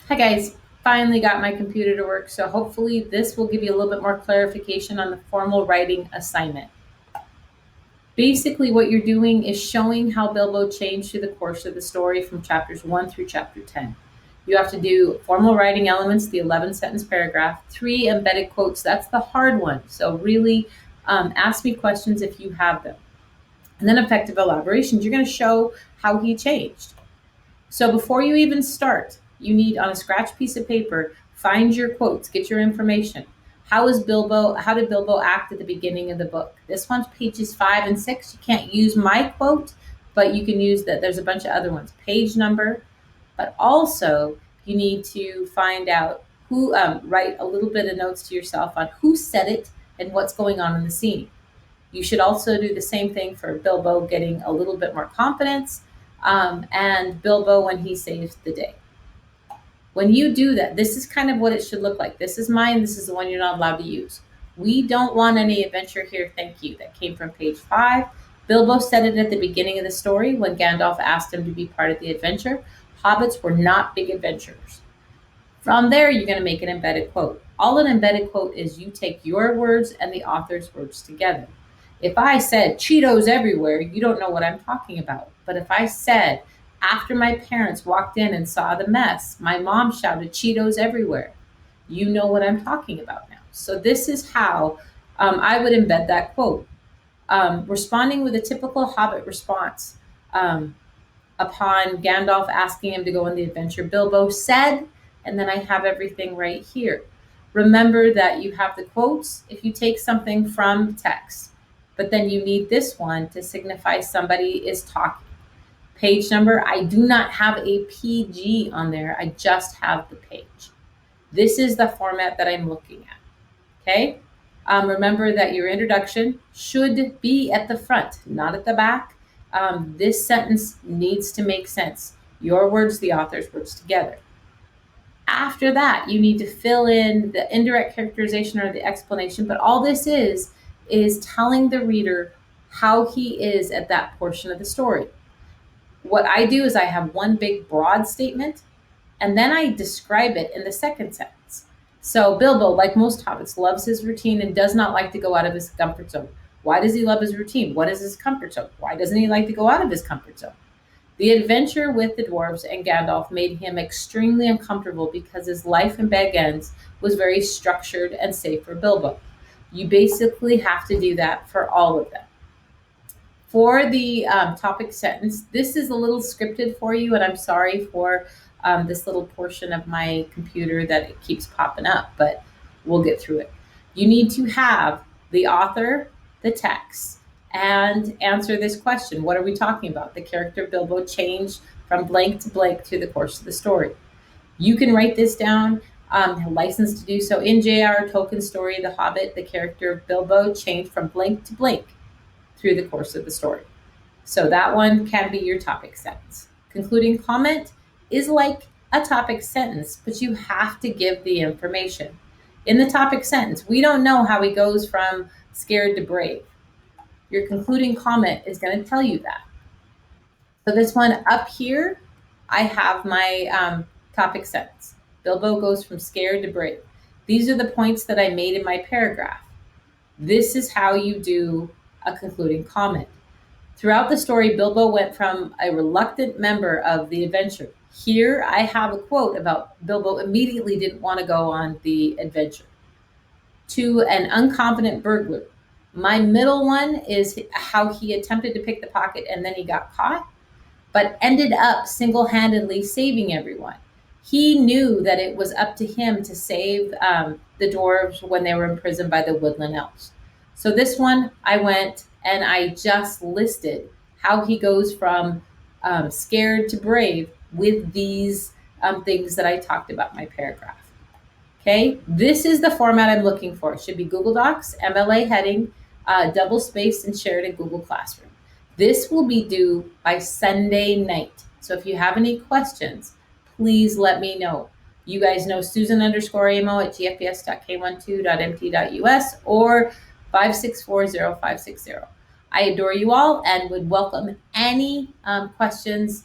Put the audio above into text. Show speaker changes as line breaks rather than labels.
Hi guys, finally got my computer to work, so hopefully this will give you a little bit more clarification on the formal writing assignment. Basically, what you're doing is showing how Bilbo changed through the course of the story from chapters 1 through chapter 10. You have to do formal writing elements, the 11 sentence paragraph, 3 embedded quotes, that's the hard one. So, really ask me questions if you have them. And then effective elaborations, you're going to show how he changed. So before you even start, you need on a scratch piece of paper, find your quotes, get your information. How did Bilbo act at the beginning of the book? This one's pages 5 and 6. You can't use my quote, but you can use that. There's a bunch of other ones, page number, but also you need to find out who, write a little bit of notes to yourself on who said it and what's going on in the scene. You should also do the same thing for Bilbo getting a little bit more confidence, and Bilbo when he saves the day. When you do that, this is kind of what it should look like. This is mine. This is the one you're not allowed to use. We don't want any adventure here, thank you. That came from page 5. Bilbo said it at the beginning of the story when Gandalf asked him to be part of the adventure. Hobbits were not big adventurers. From there, you're going to make an embedded quote. All an embedded quote is you take your words and the author's words together. If I said Cheetos everywhere, you don't know what I'm talking about. But if I said, after my parents walked in and saw the mess, my mom shouted Cheetos everywhere, you know what I'm talking about now. So this is how I would embed that quote. Responding with a typical Hobbit response. Upon Gandalf asking him to go on the adventure, Bilbo said, and then I have everything right here. Remember that you have the quotes if you take something from text, but then you need this one to signify somebody is talking. Page number, I do not have a PG on there, I just have the page. This is the format that I'm looking at. Okay? Remember that your introduction should be at the front, not at the back. This sentence needs to make sense. Your words, the author's words together. After that, you need to fill in the indirect characterization or the explanation, but all this is telling the reader how he is at that portion of the story. What I do is I have one big broad statement, and then I describe it in the second sentence. So Bilbo, like most hobbits, loves his routine and does not like to go out of his comfort zone. Why does he love his routine? What is his comfort zone? Why doesn't he like to go out of his comfort zone? The adventure with the dwarves and Gandalf made him extremely uncomfortable because his life in Bag End was very structured and safe for Bilbo. You basically have to do that for all of them. For the topic sentence, this is a little scripted for you, and I'm sorry for this little portion of my computer that it keeps popping up, but we'll get through it. You need to have the author, the text, and answer this question. What are we talking about? The character Bilbo changed from blank to blank through the course of the story. You can write this down, licensed to do so. In J.R. Tolkien's story, The Hobbit, the character Bilbo changed from blank to blank through the course of the story. So that one can be your topic sentence. Concluding comment is like a topic sentence, but you have to give the information. In the topic sentence, we don't know how he goes from scared to brave. Your concluding comment is going to tell you that. So this one up here, I have my topic sentence. Bilbo goes from scared to brave. These are the points that I made in my paragraph. This is how you do a concluding comment. Throughout the story, Bilbo went from a reluctant member of the adventure. Here, I have a quote about Bilbo immediately didn't want to go on the adventure, to an unconfident burglar. My middle one is how he attempted to pick the pocket and then he got caught, but ended up single handedly saving everyone. He knew that it was up to him to save the dwarves when they were imprisoned by the woodland elves. So this one, I went and I just listed how he goes from scared to brave with these things that I talked about in my paragraph. Okay, this is the format I'm looking for. It should be Google Docs, MLA heading, double spaced and shared in Google Classroom. This will be due by Sunday night. So if you have any questions, please let me know. You guys know Susan_AMO at gfps.k12.mt.us or 5640560. I adore you all and would welcome any questions